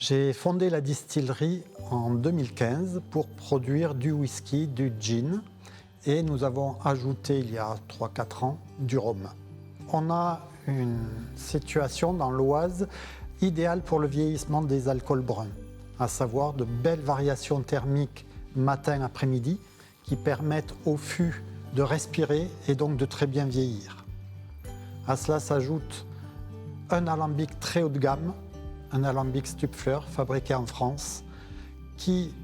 J'ai fondé la distillerie en 2015 pour produire du whisky, du gin et nous avons ajouté il y a 3-4 ans du rhum. On a une situation dans l'Oise idéale pour le vieillissement des alcools bruns, à savoir de belles variations thermiques matin-après-midi qui permettent au fût de respirer et donc de très bien vieillir. À cela s'ajoute un alambic très haut de gamme, un alambic Stupfleur fabriqué en France, qui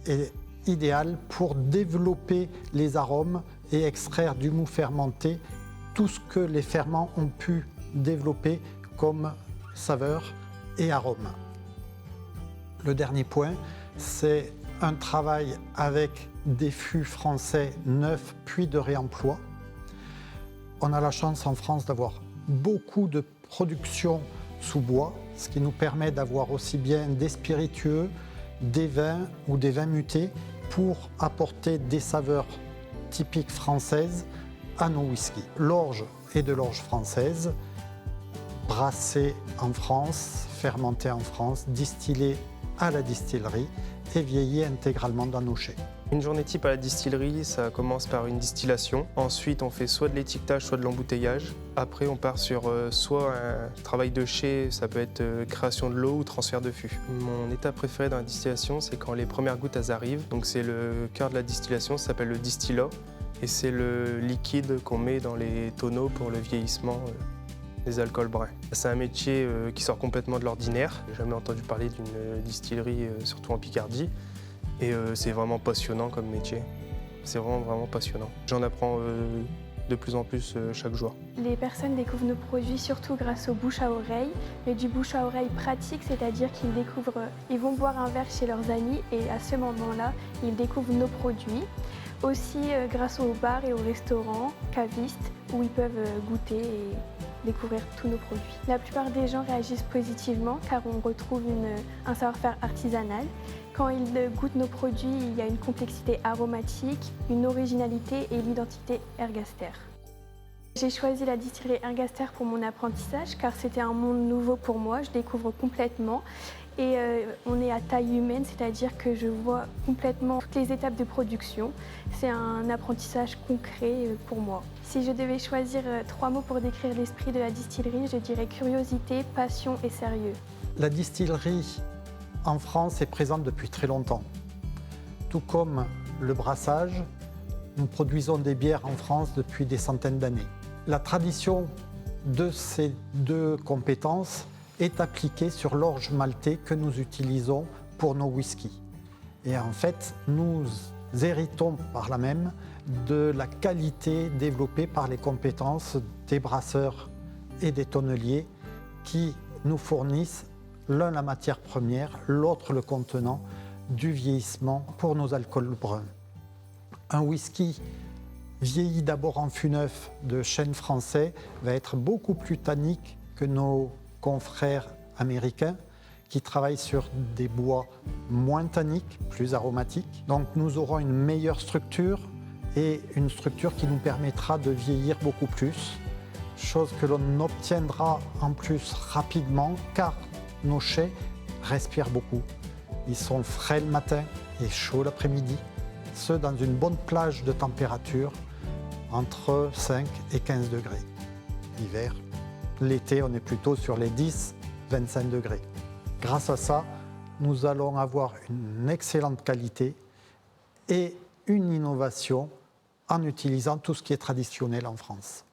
est idéal pour développer les arômes et extraire du mou fermenté tout ce que les ferments ont pu développer comme saveur et arôme. Le dernier point, c'est un travail avec des fûts français neufs puis de réemploi. On a la chance en France d'avoir beaucoup de production sous bois, ce qui nous permet d'avoir aussi bien des spiritueux, des vins ou des vins mutés pour apporter des saveurs typiques françaises à nos whiskies. L'orge est de l'orge française, brassée en France, fermentée en France, distillée à la distillerie et vieillie intégralement dans nos chais. Une journée type à la distillerie, ça commence par une distillation. Ensuite, on fait soit de l'étiquetage, soit de l'embouteillage. Après, on part sur soit un travail de chai, ça peut être création de l'eau ou transfert de fût. Mon étape préférée dans la distillation, c'est quand les premières gouttes elles arrivent. Donc c'est le cœur de la distillation, ça s'appelle le distillat. Et c'est le liquide qu'on met dans les tonneaux pour le vieillissement des alcools bruns. C'est un métier qui sort complètement de l'ordinaire. J'ai jamais entendu parler d'une distillerie, surtout en Picardie. Et c'est vraiment passionnant comme métier. C'est vraiment passionnant. J'en apprends de plus en plus chaque jour. Les personnes découvrent nos produits surtout grâce au bouche à oreille, mais du bouche à oreille pratique, c'est-à-dire ils vont boire un verre chez leurs amis et à ce moment-là, ils découvrent nos produits. Aussi grâce aux bars et aux restaurants, cavistes, où ils peuvent goûter et découvrir tous nos produits. La plupart des gens réagissent positivement car on retrouve un savoir-faire artisanal. Quand ils goûtent nos produits, il y a une complexité aromatique, une originalité et l'identité Ergaster. J'ai choisi la distillerie Ergaster pour mon apprentissage car c'était un monde nouveau pour moi, je découvre complètement. Et on est à taille humaine, c'est-à-dire que je vois complètement toutes les étapes de production. C'est un apprentissage concret pour moi. Si je devais choisir 3 mots pour décrire l'esprit de la distillerie, je dirais curiosité, passion et sérieux. La distillerie en France est présente depuis très longtemps. Tout comme le brassage, nous produisons des bières en France depuis des centaines d'années. La tradition de ces deux compétences est appliquée sur l'orge maltais que nous utilisons pour nos whiskies. Et en fait, nous héritons par là même de la qualité développée par les compétences des brasseurs et des tonneliers qui nous fournissent l'un la matière première, l'autre le contenant du vieillissement pour nos alcools bruns. Un whisky vieilli d'abord en fût neuf de chêne français va être beaucoup plus tannique que nos confrères américains qui travaillent sur des bois moins tanniques, plus aromatiques. Donc nous aurons une meilleure structure et une structure qui nous permettra de vieillir beaucoup plus, chose que l'on obtiendra en plus rapidement car nos chais respirent beaucoup. Ils sont frais le matin et chauds l'après-midi, ce dans une bonne plage de température entre 5 et 15 degrés. L'hiver, l'été, on est plutôt sur les 10-25 degrés. Grâce à ça, nous allons avoir une excellente qualité et une innovation en utilisant tout ce qui est traditionnel en France.